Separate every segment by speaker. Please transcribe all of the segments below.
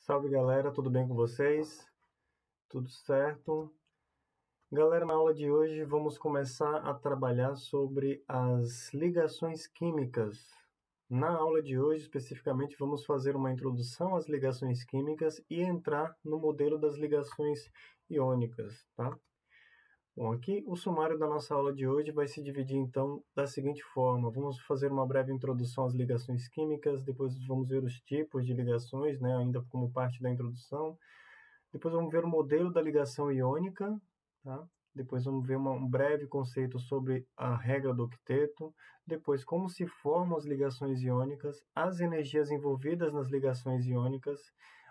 Speaker 1: Salve galera, tudo bem com vocês? Tudo certo? Galera, na aula de hoje vamos começar a trabalhar sobre as ligações químicas. Na aula de hoje, especificamente, vamos fazer uma introdução às ligações químicas e entrar no modelo das ligações iônicas, tá? Bom, aqui o sumário da nossa aula de hoje vai se dividir então da seguinte forma: vamos fazer uma breve introdução às ligações químicas, depois vamos ver os tipos de ligações, né, ainda como parte da introdução. Depois vamos ver o modelo da ligação iônica, tá? Depois vamos ver um breve conceito sobre a regra do octeto. Depois, como se formam as ligações iônicas, as energias envolvidas nas ligações iônicas,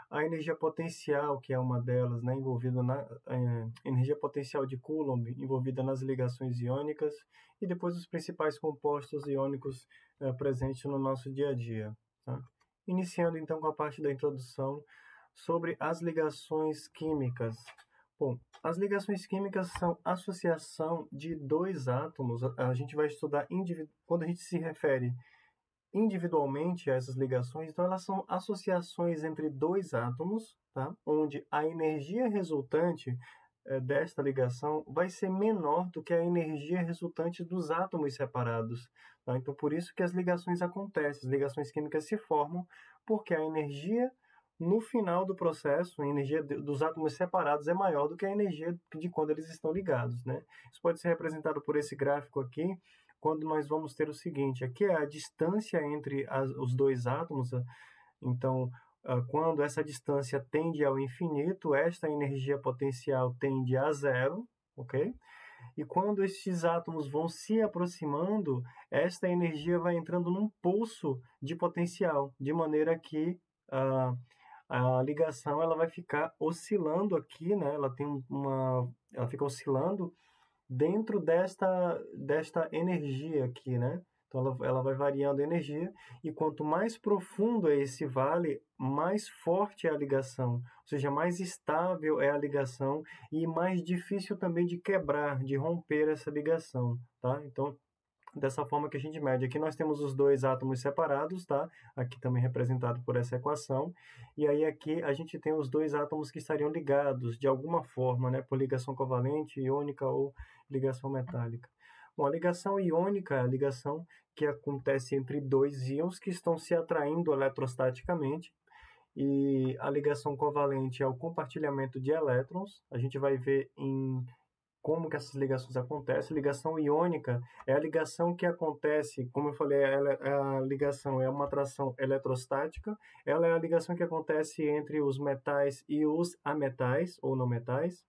Speaker 1: a energia potencial, que é uma delas, né, envolvida na energia potencial de Coulomb, envolvida nas ligações iônicas, e depois os principais compostos iônicos presentes no nosso dia a dia. Tá? Iniciando então com a parte da introdução sobre as ligações químicas. Bom, as ligações químicas são associação de dois átomos. A gente vai estudar quando a gente se refere individualmente a essas ligações, então elas são associações entre dois átomos, tá? Onde a energia resultante desta ligação vai ser menor do que a energia resultante dos átomos separados. Tá? Então, por isso que as ligações acontecem, as ligações químicas se formam, porque a energia no final do processo, a energia dos átomos separados é maior do que a energia de quando eles estão ligados, né? Isso pode ser representado por esse gráfico aqui, quando nós vamos ter o seguinte: aqui é a distância entre os dois átomos. Então, quando essa distância tende ao infinito, esta energia potencial tende a zero, ok? E quando estes átomos vão se aproximando, esta energia vai entrando num pulso de potencial, de maneira que a ligação ela vai ficar oscilando aqui, né? Ela fica oscilando dentro desta energia aqui, né? Então ela vai variando a energia, e quanto mais profundo é esse vale, mais forte é a ligação, ou seja, mais estável é a ligação e mais difícil também de quebrar, de romper essa ligação, tá? Então, dessa forma que a gente mede. Aqui nós temos os dois átomos separados, tá? Aqui também representado por essa equação. E aí aqui a gente tem os dois átomos que estariam ligados de alguma forma, né? Por ligação covalente, iônica ou ligação metálica. Bom, a ligação iônica é a ligação que acontece entre dois íons que estão se atraindo eletrostaticamente. E a ligação covalente é o compartilhamento de elétrons. A gente vai ver como que essas ligações acontecem. Ligação iônica é a ligação que acontece, como eu falei, a ligação é uma atração eletrostática, ela é a ligação que acontece entre os metais e os ametais, ou não metais.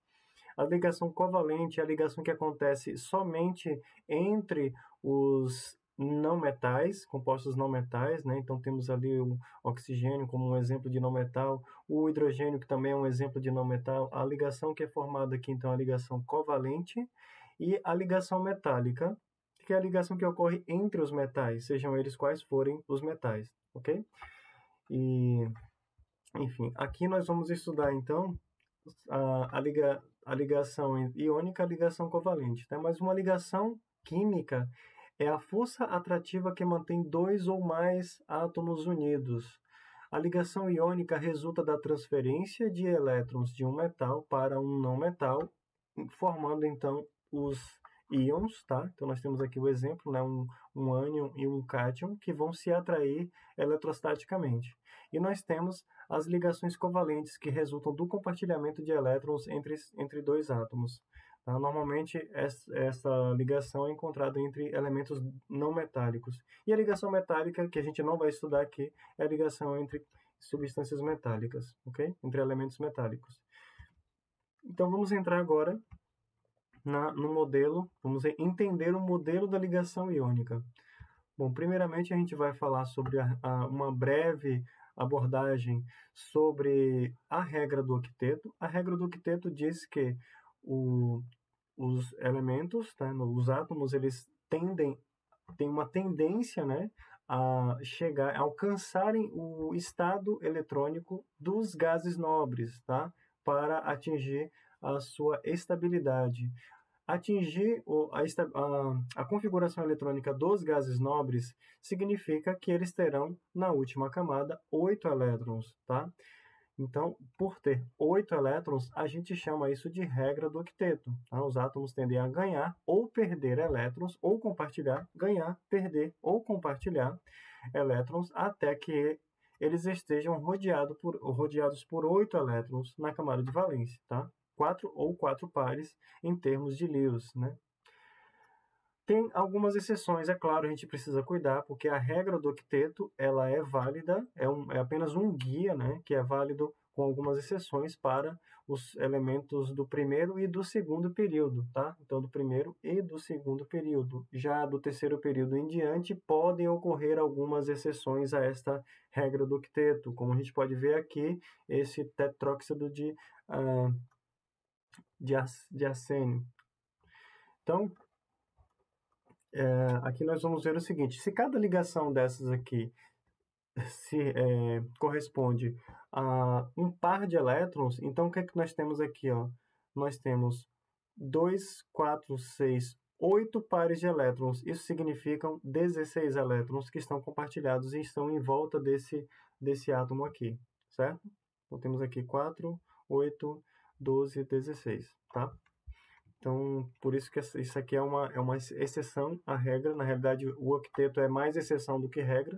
Speaker 1: A ligação covalente é a ligação que acontece somente entre os não metais, compostos não metais, né? Então temos ali o oxigênio como um exemplo de não metal, o hidrogênio que também é um exemplo de não metal. A ligação que é formada aqui então é a ligação covalente, e a ligação metálica, que é a ligação que ocorre entre os metais, sejam eles quais forem os metais, ok? E, enfim, aqui nós vamos estudar então a ligação iônica, a ligação covalente, né? Mas uma ligação química é a força atrativa que mantém dois ou mais átomos unidos. A ligação iônica resulta da transferência de elétrons de um metal para um não metal, formando então os íons, tá? Então nós temos aqui o exemplo, né? Um ânion e um cátion que vão se atrair eletrostaticamente. E nós temos as ligações covalentes, que resultam do compartilhamento de elétrons entre dois átomos. Tá? Normalmente, essa ligação é encontrada entre elementos não metálicos. E a ligação metálica, que a gente não vai estudar aqui, é a ligação entre substâncias metálicas, ok? Entre elementos metálicos. Então, vamos entrar agora no modelo, vamos entender o modelo da ligação iônica. Bom, primeiramente a gente vai falar sobre uma breve abordagem sobre a regra do octeto. A regra do octeto diz que os elementos, tá, os átomos, eles têm uma tendência, né, a alcançarem o estado eletrônico dos gases nobres, tá, para atingir a sua estabilidade. Atingir a configuração eletrônica dos gases nobres significa que eles terão, na última camada, 8 elétrons, tá? Então, por ter 8 elétrons, a gente chama isso de regra do octeto. Tá? Os átomos tendem a ganhar ou perder elétrons, ou compartilhar, ganhar, perder ou compartilhar elétrons, até que eles estejam rodeados por 8 elétrons na camada de valência. Tá? 4 pares em termos de Lewis, né? Tem algumas exceções, é claro, a gente precisa cuidar, porque a regra do octeto ela é válida, é apenas um guia, né, que é válido com algumas exceções para os elementos do primeiro e do segundo período, tá? Então, do primeiro e do segundo período. Já do terceiro período em diante, podem ocorrer algumas exceções a esta regra do octeto, como a gente pode ver aqui, esse tetróxido de arsênio. Então, aqui nós vamos ver o seguinte, se cada ligação dessas aqui corresponde a um par de elétrons, então o que é que nós temos aqui? Ó? Nós temos 2, 4, 6, 8 pares de elétrons. Isso significam 16 elétrons que estão compartilhados e estão em volta desse átomo aqui, certo? Então temos aqui 4, 8, 12, 16, tá? Então, por isso que isso aqui é uma exceção à regra. Na realidade, o octeto é mais exceção do que regra,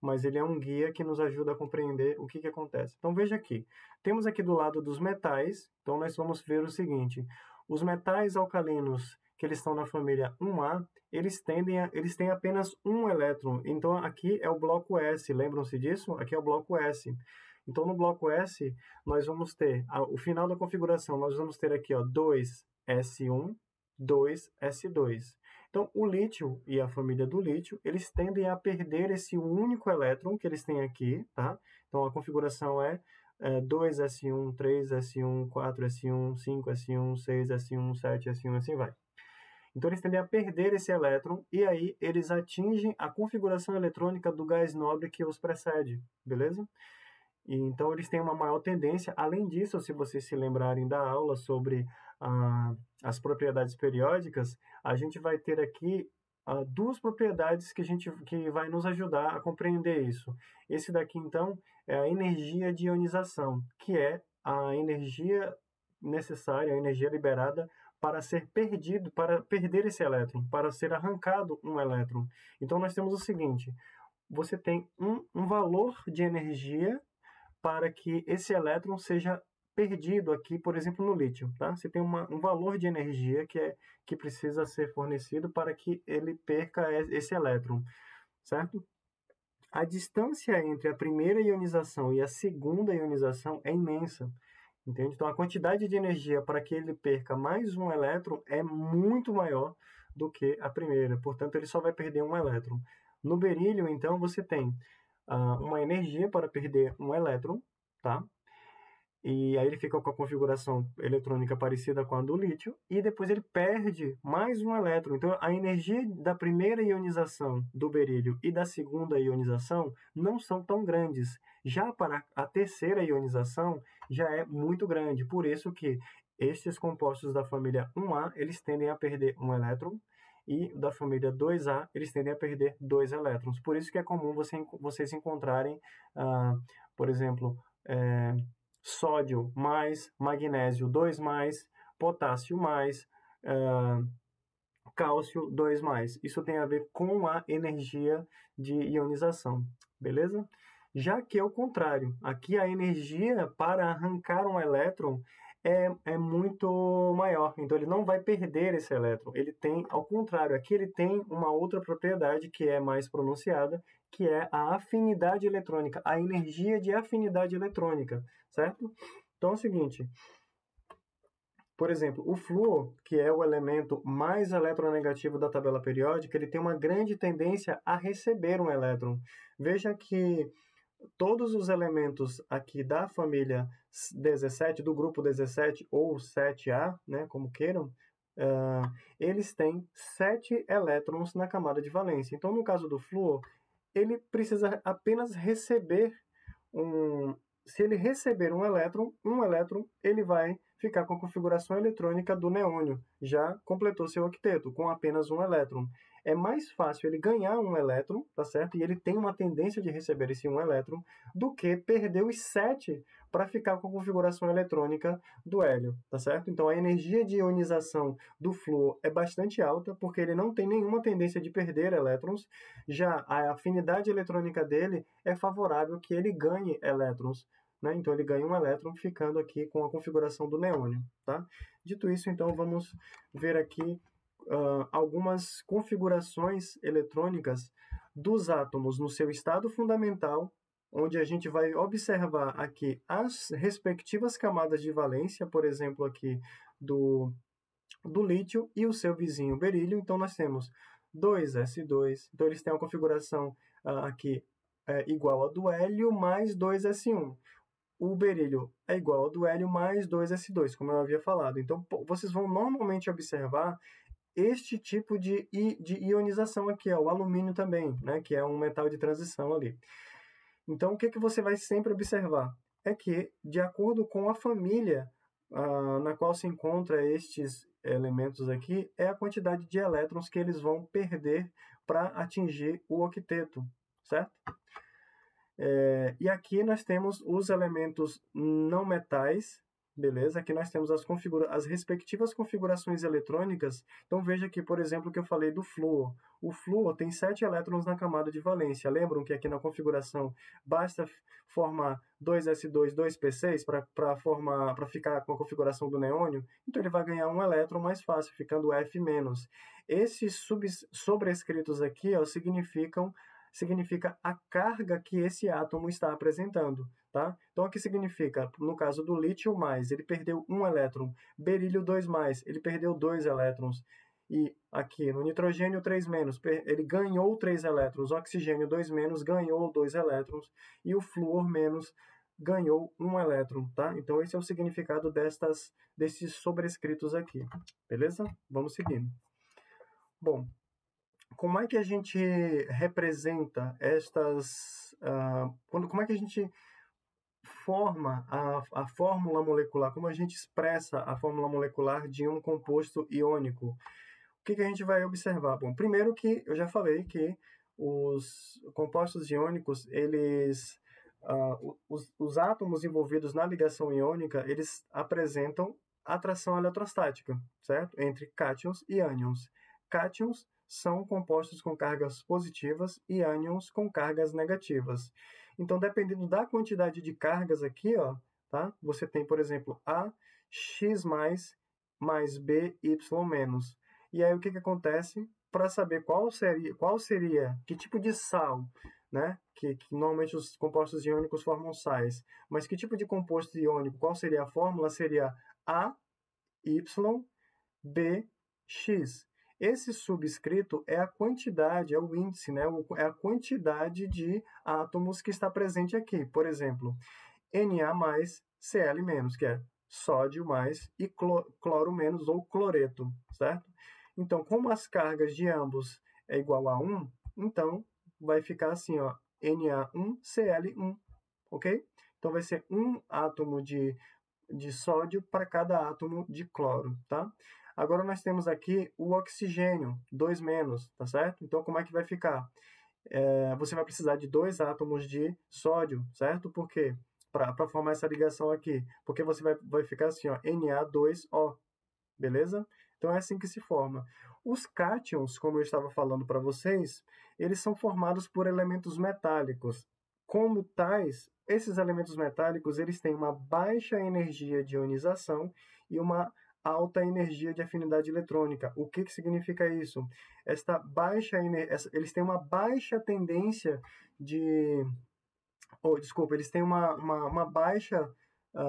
Speaker 1: mas ele é um guia que nos ajuda a compreender o que acontece. Então, veja aqui. Temos aqui do lado dos metais, então nós vamos ver o seguinte. Os metais alcalinos, que eles estão na família 1A, eles têm apenas um elétron. Então, aqui é o bloco S. Lembram-se disso? Aqui é o bloco S. Então, no bloco S, nós vamos ter, o final da configuração, nós vamos ter aqui, ó, 2S1, 2S2. Então, o lítio e a família do lítio, eles tendem a perder esse único elétron que eles têm aqui, tá? Então, a configuração é 2S1, 3S1, 4S1, 5S1, 6S1, 7S1, assim vai. Então, eles tendem a perder esse elétron e aí eles atingem a configuração eletrônica do gás nobre que os precede, beleza? E, então, eles têm uma maior tendência. Além disso, se vocês se lembrarem da aula sobre as propriedades periódicas, a gente vai ter aqui duas propriedades que vai nos ajudar a compreender isso. Esse daqui, então, é a energia de ionização, que é a energia necessária, a energia liberada para ser perdido, para perder esse elétron, para ser arrancado um elétron. Então, nós temos o seguinte, você tem um valor de energia para que esse elétron seja perdido aqui, por exemplo, no lítio. Tá? Você tem um valor de energia que precisa ser fornecido para que ele perca esse elétron, certo? A distância entre a primeira ionização e a segunda ionização é imensa, entende? Então, a quantidade de energia para que ele perca mais um elétron é muito maior do que a primeira, portanto, ele só vai perder um elétron. No berílio, então, você tem uma energia para perder um elétron, tá? E aí ele fica com a configuração eletrônica parecida com a do lítio, e depois ele perde mais um elétron. Então, a energia da primeira ionização do berílio e da segunda ionização não são tão grandes. Já para a terceira ionização, já é muito grande. Por isso que estes compostos da família 1A, eles tendem a perder um elétron, e da família 2A, eles tendem a perder 2 elétrons. Por isso que é comum vocês encontrarem, por exemplo, sódio mais, magnésio 2 mais, potássio mais, cálcio 2 mais. Isso tem a ver com a energia de ionização, beleza? Já que é o contrário, aqui a energia para arrancar um elétron é muito maior, então ele não vai perder esse elétron, ele tem, ao contrário, aqui ele tem uma outra propriedade que é mais pronunciada, que é a afinidade eletrônica, a energia de afinidade eletrônica, certo? Então é o seguinte, por exemplo, o flúor, que é o elemento mais eletronegativo da tabela periódica, ele tem uma grande tendência a receber um elétron. Veja que todos os elementos aqui da família 17, do grupo 17 ou 7A, né, como queiram, eles têm 7 elétrons na camada de valência. Então, no caso do flúor, ele precisa apenas receber se ele receber um elétron, ele vai ficar com a configuração eletrônica do neônio. Já completou seu octeto, com apenas um elétron. é mais fácil ele ganhar um elétron, tá certo? E ele tem uma tendência de receber esse um elétron, do que perder os 7 para ficar com a configuração eletrônica do hélio, tá certo? Então, a energia de ionização do flúor é bastante alta, porque ele não tem nenhuma tendência de perder elétrons, já a afinidade eletrônica dele é favorável que ele ganhe elétrons, né? Então, ele ganha um elétron ficando aqui com a configuração do neônio, tá? Dito isso, então, vamos ver aqui algumas configurações eletrônicas dos átomos no seu estado fundamental, onde a gente vai observar aqui as respectivas camadas de valência, por exemplo, aqui do lítio e o seu vizinho berílio. Então, nós temos 2s2, então eles têm uma configuração aqui igual a do hélio mais 2s1. O berílio é igual ao do hélio mais 2s2, como eu havia falado. Então, vocês vão normalmente observar este tipo de ionização aqui, ó, o alumínio também, né, que é um metal de transição ali. Então, o que você vai sempre observar? É que, de acordo com a família na qual se encontra estes elementos aqui, é a quantidade de elétrons que eles vão perder para atingir o octeto, certo? E aqui nós temos os elementos não metais, beleza? Aqui nós temos as respectivas configurações eletrônicas. Então veja aqui, por exemplo, que eu falei do flúor. O flúor tem 7 elétrons na camada de valência. Lembram que aqui na configuração basta formar 2s2, 2p6 para ficar com a configuração do neônio? Então ele vai ganhar um elétron mais fácil, ficando F-. Esses sobrescritos aqui significa a carga que esse átomo está apresentando, tá? Então, o que significa? No caso do lítio mais, ele perdeu um elétron. Berílio 2 mais, ele perdeu 2 elétrons. E aqui no nitrogênio 3 menos, ele ganhou 3 elétrons. O oxigênio 2 menos ganhou 2 elétrons. E o flúor menos ganhou 1 elétron, tá? Então, esse é o significado desses sobrescritos aqui, beleza? Vamos seguindo. Bom, como é que a gente representa como é que a gente forma a fórmula molecular, como a gente expressa a fórmula molecular de um composto iônico? O que a gente vai observar? Bom, primeiro que eu já falei que os compostos iônicos, os átomos envolvidos na ligação iônica, eles apresentam atração eletrostática, certo? Entre cátions e ânions. Cátions são compostos com cargas positivas e ânions com cargas negativas. Então, dependendo da quantidade de cargas aqui, ó, tá? Você tem, por exemplo, A, X+, mais B, Y-. E aí, o que acontece? Para saber que tipo de sal, né? Que normalmente os compostos iônicos formam sais. Mas que tipo de composto iônico, qual seria a fórmula? Seria A, Y, B, X. Esse subscrito é a quantidade, é o índice, né? É a quantidade de átomos que está presente aqui. Por exemplo, Na mais Cl menos, que é sódio mais e cloro menos ou cloreto, certo? Então, como as cargas de ambos é igual a 1, então vai ficar assim, ó, Na1Cl1, ok? Então vai ser um átomo de sódio para cada átomo de cloro, tá? Agora nós temos aqui o oxigênio, 2 menos, tá certo? Então como é que vai ficar? Você vai precisar de 2 átomos de sódio, certo? Por quê? Para formar essa ligação aqui. Porque você vai ficar assim, ó, Na2O, beleza? Então é assim que se forma. Os cátions, como eu estava falando para vocês, eles são formados por elementos metálicos. Como tais, esses elementos metálicos eles têm uma baixa energia de ionização e uma alta energia de afinidade eletrônica. O que significa isso? Eles têm uma baixa tendência eles têm uma baixa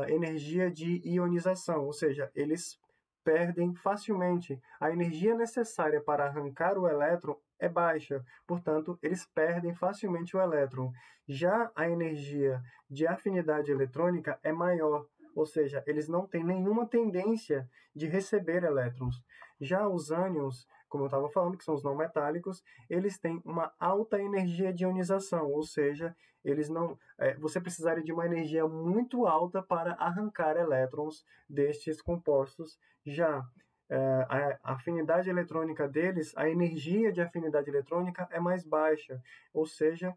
Speaker 1: energia de ionização, ou seja, eles perdem facilmente. A energia necessária para arrancar o elétron é baixa, portanto, eles perdem facilmente o elétron. Já a energia de afinidade eletrônica é maior, ou seja, eles não têm nenhuma tendência de receber elétrons. Já os ânions, como eu estava falando, que são os não metálicos, eles têm uma alta energia de ionização, ou seja, eles não, você precisaria de uma energia muito alta para arrancar elétrons destes compostos. Já a afinidade eletrônica deles, a energia de afinidade eletrônica é mais baixa, ou seja,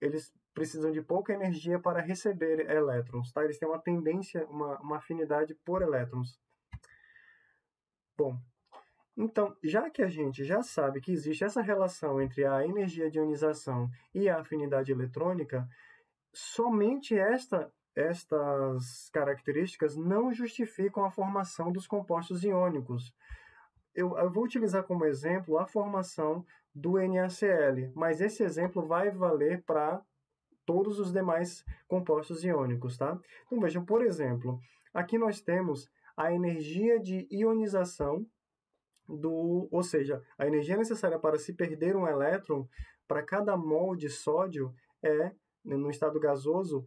Speaker 1: eles precisam de pouca energia para receber elétrons, tá? Eles têm uma tendência, uma afinidade por elétrons. Bom, então, já que a gente já sabe que existe essa relação entre a energia de ionização e a afinidade eletrônica, somente estas características não justificam a formação dos compostos iônicos. Eu vou utilizar como exemplo a formação do NaCl, mas esse exemplo vai valer para todos os demais compostos iônicos, tá? Então, vejam, por exemplo, aqui nós temos a energia de ionização ou seja, a energia necessária para se perder um elétron para cada mol de sódio no estado gasoso,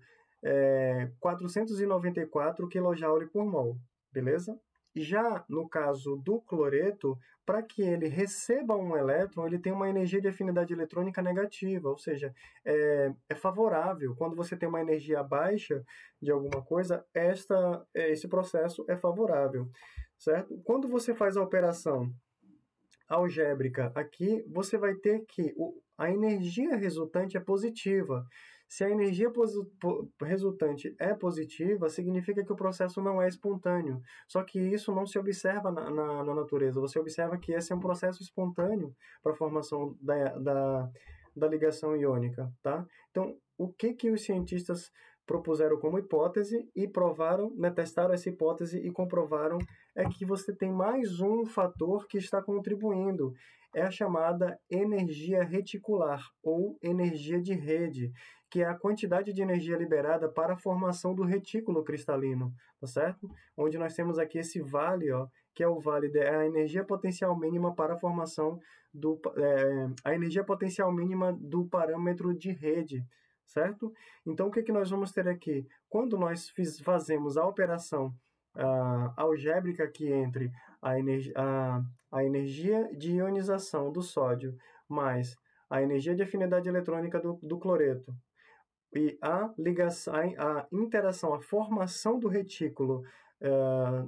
Speaker 1: 494 kJ por mol, beleza? Já no caso do cloreto, para que ele receba um elétron, ele tem uma energia de afinidade eletrônica negativa, ou seja, é favorável. Quando você tem uma energia baixa de alguma coisa, esse processo é favorável, certo? Quando você faz a operação algébrica aqui, você vai ter que a energia resultante é positiva. Se a energia resultante é positiva, significa que o processo não é espontâneo. Só que isso não se observa na natureza. Você observa que esse é um processo espontâneo para a formação da ligação iônica, tá? Então, o que os cientistas propuseram como hipótese e provaram, testaram essa hipótese e comprovaram é que você tem mais um fator que está contribuindo. É a chamada energia reticular ou energia de rede, que é a quantidade de energia liberada para a formação do retículo cristalino, tá certo? Onde nós temos aqui esse vale, ó, que é o vale da energia potencial mínima para a formação a energia potencial mínima do parâmetro de rede, certo? Então, o que nós vamos ter aqui? Quando nós fazemos a operação algébrica aqui entre a energia de ionização do sódio mais a energia de afinidade eletrônica do cloreto e a interação, a formação do retículo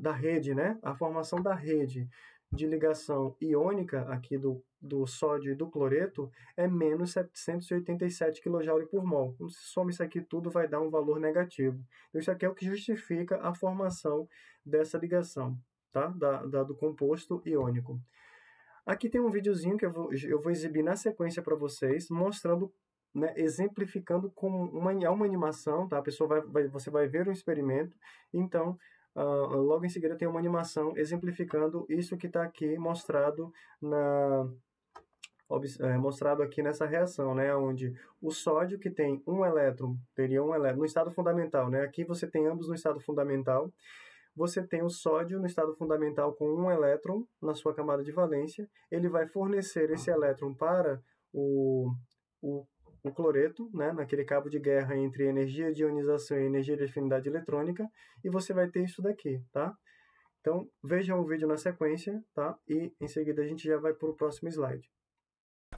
Speaker 1: da rede, né? A formação da rede de ligação iônica aqui do sódio e do cloreto é menos 787 kJ por mol. Quando se soma isso aqui tudo, vai dar um valor negativo. Então, isso aqui é o que justifica a formação dessa ligação, tá? Do composto iônico. Aqui tem um videozinho que eu vou exibir na sequência para vocês, mostrando, né, exemplificando como uma animação, tá? A pessoa você vai ver um experimento, então logo em seguida tem uma animação exemplificando isso que está aqui mostrado mostrado aqui nessa reação, né, onde o sódio que tem um elétron, teria um elétron no estado fundamental, né? Aqui você tem ambos no estado fundamental. Você tem o sódio no estado fundamental com um elétron na sua camada de valência. Ele vai fornecer esse elétron para o cloreto, né, naquele cabo de guerra entre energia de ionização e energia de afinidade eletrônica, e você vai ter isso daqui, tá? Então, vejam o vídeo na sequência, tá? E em seguida a gente já vai para o próximo slide.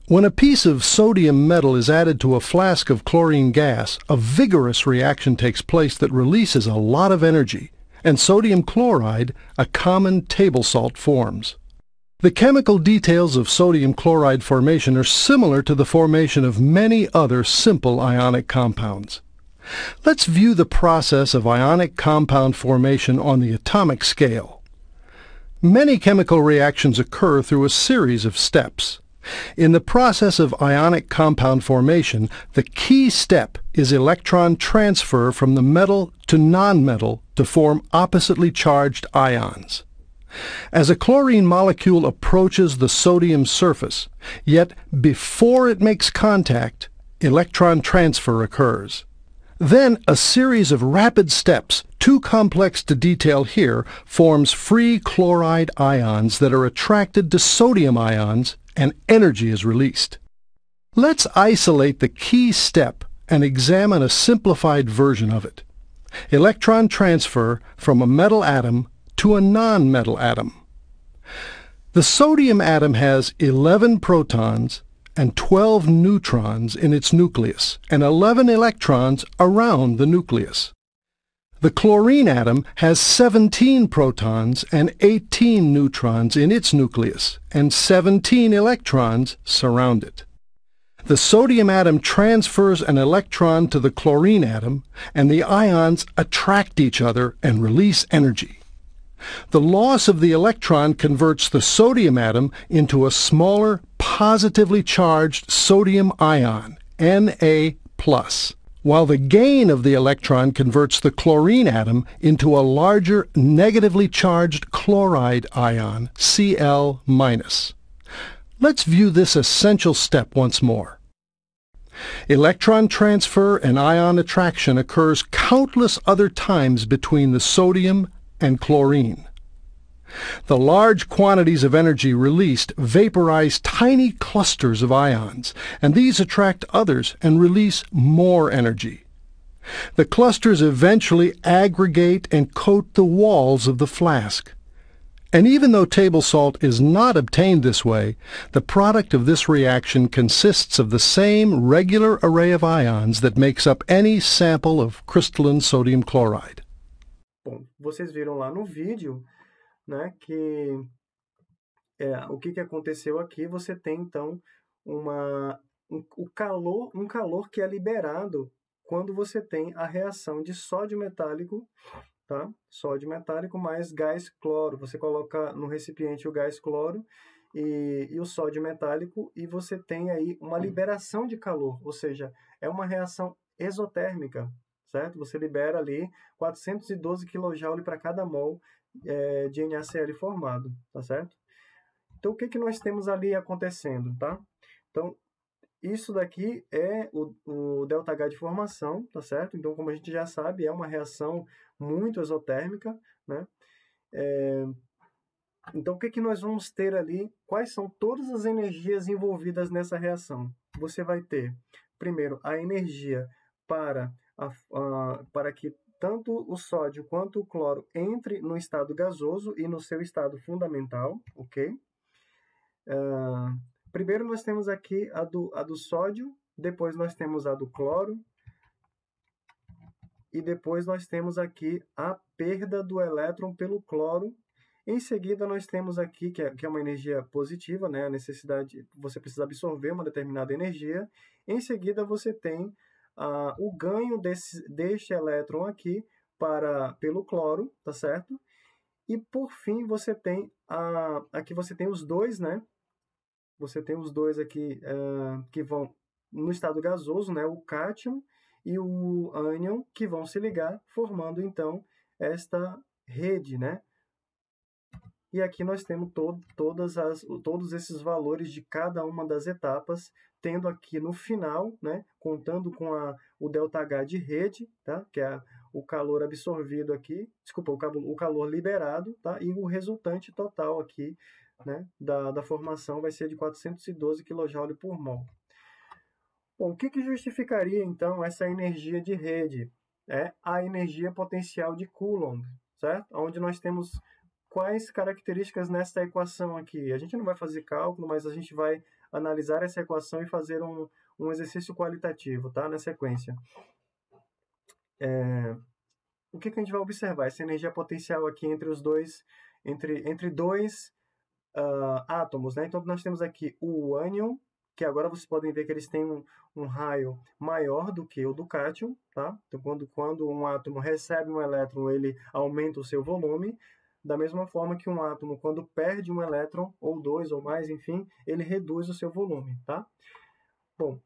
Speaker 2: When a piece of sodium metal is added to a flask of chlorine gas, a vigorous reaction takes place that releases a lot of energy, and sodium chloride, a common table salt, forms. The chemical details of sodium chloride formation are similar to the formation of many other simple ionic compounds. Let's view the process of ionic compound formation on the atomic scale. Many chemical reactions occur through a series of steps. In the process of ionic compound formation, the key step is electron transfer from the metal to nonmetal to form oppositely charged ions. As a chlorine molecule approaches the sodium surface, yet before it makes contact, electron transfer occurs. Then a series of rapid steps, too complex to detail here, forms free chloride ions that are attracted to sodium ions and energy is released. Let's isolate the key step and examine a simplified version of it. Electron transfer from a metal atom to a non-metal atom. The sodium atom has 11 protons and 12 neutrons in its nucleus and 11 electrons around the nucleus. The chlorine atom has 17 protons and 18 neutrons in its nucleus, and 17 electrons surround it. The sodium atom transfers an electron to the chlorine atom, and the ions attract each other and release energy. The loss of the electron converts the sodium atom into a smaller, positively charged sodium ion, Na+, while the gain of the electron converts the chlorine atom into a larger, negatively charged chloride ion, Cl-. Let's view this essential step once more. Electron transfer and ion attraction occurs countless other times between the sodium and chlorine. The large quantities of energy released vaporize tiny clusters of ions, and these attract others and release more energy. The clusters eventually aggregate and coat the walls of the flask. And even though table salt is not obtained this way, the product of this reaction consists of the same regular array of ions that makes up any sample of crystalline sodium chloride.
Speaker 1: Bom, vocês viram lá no vídeo, né, que o que aconteceu aqui. Você tem, então, um calor que é liberado quando você tem a reação de sódio metálico, tá? Sódio metálico mais gás cloro. Você coloca no recipiente o gás cloro e o sódio metálico, e você tem aí uma liberação de calor, ou seja, é uma reação exotérmica, certo? Você libera ali 412 kJ para cada mol de NaCl formado, tá certo? Então, o que nós temos ali acontecendo, tá? Então, isso daqui é o ΔH de formação, tá certo? Então, como a gente já sabe, é uma reação muito exotérmica, né? Então, o que nós vamos ter ali? Quais são todas as energias envolvidas nessa reação? Você vai ter, primeiro, a energia para que tanto o sódio quanto o cloro entre no estado gasoso e no seu estado fundamental, ok? Primeiro nós temos aqui a do sódio, depois nós temos a do cloro, e depois nós temos aqui a perda do elétron pelo cloro. Em seguida nós temos aqui, que é uma energia positiva, né? A necessidade, você precisa absorver uma determinada energia. Em seguida você tem o ganho deste elétron aqui pelo cloro, tá certo? E por fim você tem aqui você tem os dois, né? Você tem os dois aqui que vão no estado gasoso, né? O cátion e o ânion, que vão se ligar, formando então esta rede, né? E aqui nós temos todos esses valores de cada uma das etapas, tendo aqui no final, né, contando com o ΔH de rede, tá, que é o calor absorvido aqui, desculpa, o calor liberado, tá, e o resultante total aqui, né, da formação vai ser de 412 kJ por mol. Bom, o que justificaria, então, essa energia de rede? É a energia potencial de Coulomb, certo? Onde nós temos quais características nessa equação aqui? A gente não vai fazer cálculo, mas a gente vai analisar essa equação e fazer um exercício qualitativo, tá? Na sequência. O que a gente vai observar? Essa energia potencial aqui entre os dois, entre dois átomos, né? Então, nós temos aqui o ânion, que agora vocês podem ver que eles têm um raio maior do que o do cátion, tá? Então, quando um átomo recebe um elétron, ele aumenta o seu volume. Da mesma forma que um átomo, quando perde um elétron, ou dois ou mais, enfim, ele reduz o seu volume, tá? Bom,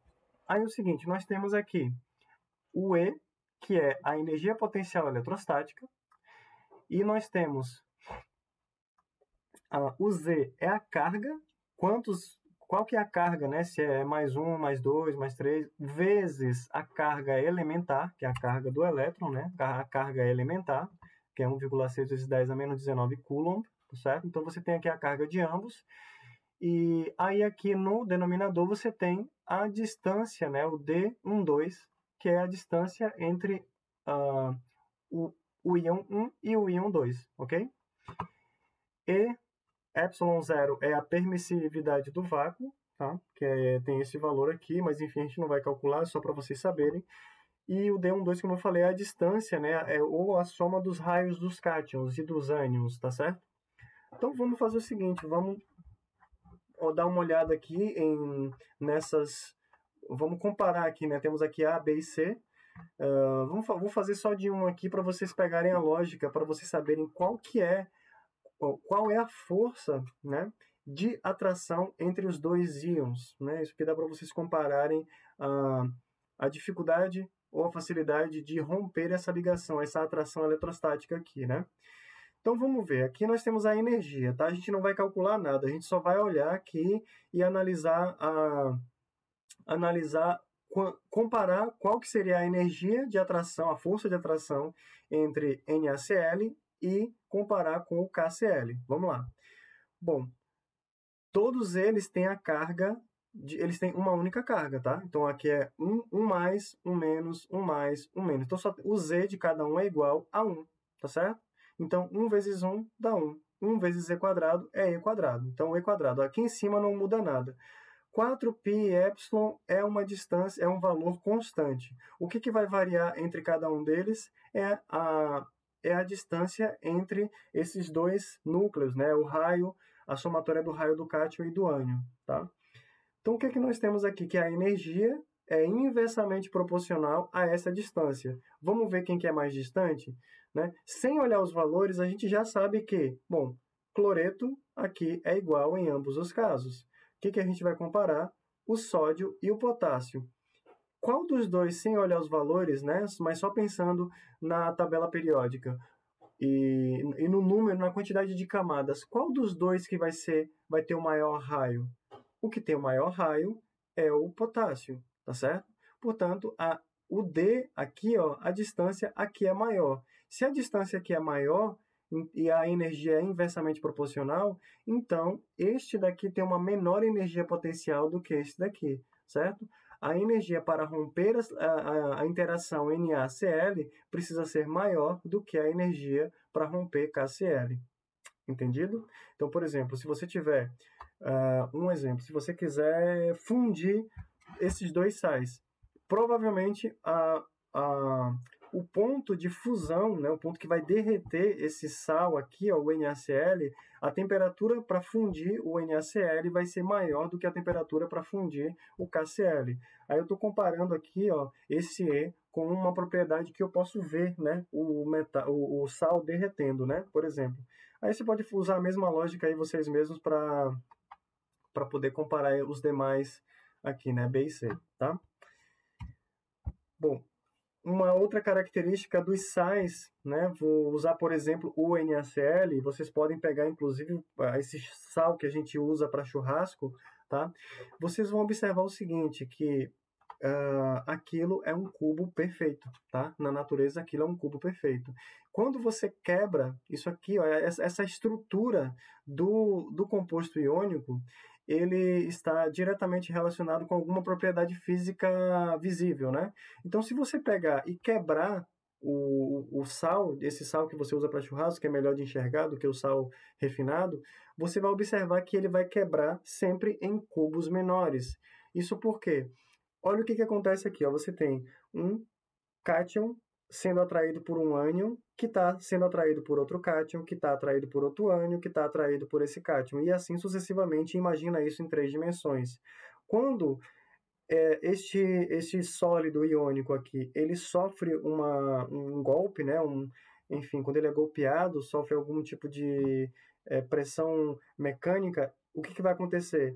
Speaker 1: aí é o seguinte, nós temos aqui o E, que é a energia potencial eletrostática, e nós temos o Z é a carga, qual que é a carga, né? Se é mais 1, mais 2, mais 3, vezes a carga elementar, que é a carga do elétron, né? A carga elementar, que é 1,6 vezes 10 a menos 19 Coulomb, certo? Então, você tem aqui a carga de ambos. E aí, aqui no denominador, você tem a distância, né? O D12, que é a distância entre o íon 1 e o íon 2, ok? E ε0 é a permissividade do vácuo, tá? Que tem esse valor aqui, mas enfim, a gente não vai calcular, só para vocês saberem. E o D12, como eu falei, é a distância, né? Ou a soma dos raios dos cátions e dos ânions, tá certo? Então vamos fazer o seguinte, vamos dar uma olhada aqui nessas... Vamos comparar aqui, né? Temos aqui A, B e C. Vou fazer só de um aqui para vocês pegarem a lógica, para vocês saberem qual é a força, né, de atração entre os dois íons, né? Isso que dá para vocês compararem a dificuldade ou a facilidade de romper essa ligação, essa atração eletrostática aqui, né? Então vamos ver, aqui nós temos a energia, tá? A gente não vai calcular nada, a gente só vai olhar aqui e comparar qual que seria a energia de atração, a força de atração entre NaCl e comparar com o KCl. Vamos lá. Bom, todos eles têm a carga, eles têm uma única carga, tá? Então aqui é 1 mais, 1 menos, 1 mais, 1 menos. Então só o Z de cada um é igual a 1, tá certo? Então 1 vezes 1 dá 1. 1 vezes Z quadrado é E quadrado. Então E quadrado. Aqui em cima não muda nada. 4πε é uma distância, é um valor constante. O que vai variar entre cada um deles é a distância entre esses dois núcleos, né? O raio, a somatória do raio do cátion e do ânion, tá? Então, o que nós temos aqui? Que a energia é inversamente proporcional a essa distância. Vamos ver quem que é mais distante? Né? Sem olhar os valores, a gente já sabe que, bom, cloreto aqui é igual em ambos os casos. O que a gente vai comparar? O sódio e o potássio. Qual dos dois, sem olhar os valores, né, mas só pensando na tabela periódica e no número, na quantidade de camadas, qual dos dois que vai ter o maior raio? O que tem o maior raio é o potássio, tá certo? Portanto, o D aqui, ó, a distância aqui é maior. Se a distância aqui é maior e a energia é inversamente proporcional, então este daqui tem uma menor energia potencial do que este daqui, certo? A energia para romper a interação NaCl precisa ser maior do que a energia para romper KCl. Entendido? Então, por exemplo, se você tiver um exemplo, se você quiser fundir esses dois sais, provavelmente o ponto de fusão, né, o ponto que vai derreter esse sal aqui, ó, o NaCl, a temperatura para fundir o NaCl vai ser maior do que a temperatura para fundir o KCl. Aí eu estou comparando aqui, ó, esse E com uma propriedade que eu posso ver, né, o sal derretendo, né, por exemplo. Aí você pode usar a mesma lógica aí vocês mesmos para poder comparar os demais aqui, né, B e C, tá? Bom, uma outra característica dos sais, né, vou usar, por exemplo, o NaCl, vocês podem pegar, inclusive, esse sal que a gente usa para churrasco, tá? Vocês vão observar o seguinte, que aquilo é um cubo perfeito, tá? Na natureza, aquilo é um cubo perfeito. Quando você quebra isso aqui, ó, essa estrutura do composto iônico, ele está diretamente relacionado com alguma propriedade física visível, né? Então, se você pegar e quebrar o sal, esse sal que você usa para churrasco, que é melhor de enxergar do que o sal refinado, você vai observar que ele vai quebrar sempre em cubos menores. Isso por quê? Olha o que acontece aqui, ó. Você tem um cátion sendo atraído por um ânion, que está sendo atraído por outro cátion, que está atraído por outro ânion, que está atraído por esse cátion, e assim sucessivamente. Imagina isso em 3 dimensões. Quando este sólido iônico aqui, ele sofre um golpe, né? Enfim, quando ele é golpeado, sofre algum tipo de pressão mecânica, o que vai acontecer?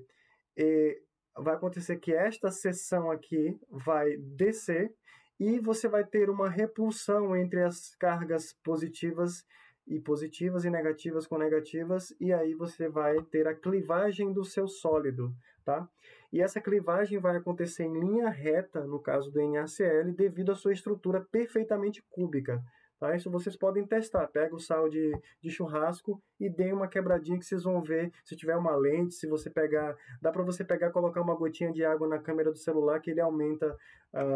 Speaker 1: Vai acontecer que esta seção aqui vai descer e você vai ter uma repulsão entre as cargas positivas e negativas com negativas, e aí você vai ter a clivagem do seu sólido, tá? E essa clivagem vai acontecer em linha reta, no caso do NaCl, devido à sua estrutura perfeitamente cúbica. Tá? Isso vocês podem testar. Pega o sal de churrasco e dê uma quebradinha que vocês vão ver. Se tiver uma lente, se você pegar... Dá para você pegar e colocar uma gotinha de água na câmera do celular que ele aumenta,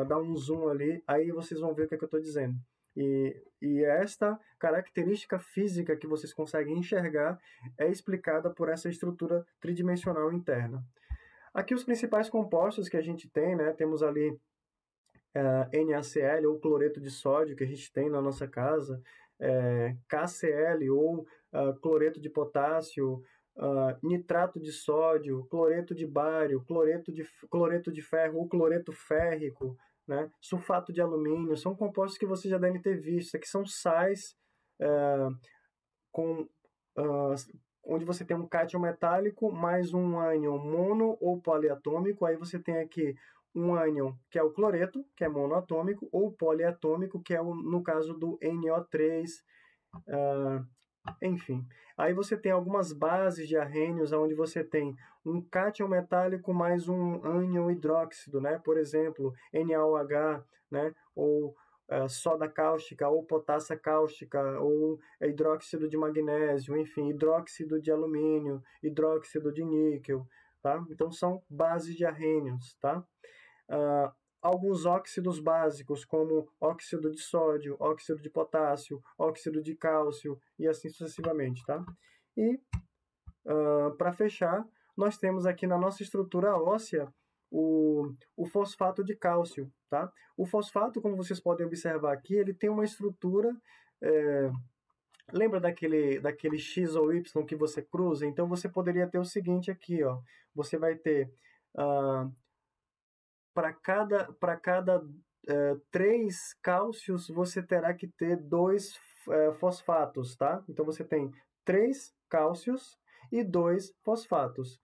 Speaker 1: dá um zoom ali. Aí vocês vão ver o que eu estou dizendo. E esta característica física que vocês conseguem enxergar é explicada por essa estrutura tridimensional interna. Aqui os principais compostos que a gente tem, né? Temos ali NaCl ou cloreto de sódio que a gente tem na nossa casa, KCl ou cloreto de potássio, nitrato de sódio, cloreto de bário, cloreto de ferro ou cloreto férrico, né? Sulfato de alumínio, são compostos que você já deve ter visto. Isso aqui são sais onde você tem um cátion metálico mais um ânion mono ou poliatômico. Aí você tem aqui um ânion, que é o cloreto, que é monoatômico, ou poliatômico, que é no caso do NO3, enfim. Aí você tem algumas bases de arrênios, onde você tem um cátion metálico mais um ânion hidróxido, né? Por exemplo, NaOH, né? Ou soda cáustica, ou potassa cáustica, ou hidróxido de magnésio, enfim, hidróxido de alumínio, hidróxido de níquel, tá? Então são bases de arrênios, tá? Alguns óxidos básicos, como óxido de sódio, óxido de potássio, óxido de cálcio e assim sucessivamente, tá? E, para fechar, nós temos aqui na nossa estrutura óssea o fosfato de cálcio, tá? O fosfato, como vocês podem observar aqui, ele tem uma estrutura... lembra daquele X ou Y que você cruza? Então, você poderia ter o seguinte aqui, ó. Você vai ter... para cada 3 cálcios, você terá que ter 2 fosfatos, tá? Então, você tem 3 cálcios e 2 fosfatos,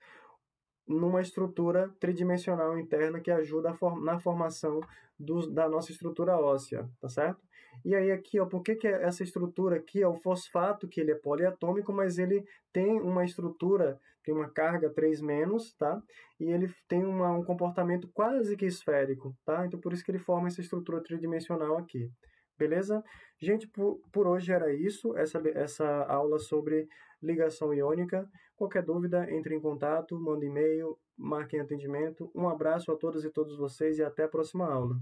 Speaker 1: numa estrutura tridimensional interna que ajuda na formação da nossa estrutura óssea, tá certo? E aí aqui, ó, por que essa estrutura aqui é o fosfato, que ele é poliatômico, mas ele tem uma estrutura, tem uma carga 3-, tá? E ele tem um comportamento quase que esférico, tá? Então por isso que ele forma essa estrutura tridimensional aqui. Beleza? Gente, por hoje era isso, essa aula sobre ligação iônica. Qualquer dúvida, entre em contato, manda e-mail, marquem atendimento. Um abraço a todas e todos vocês e até a próxima aula.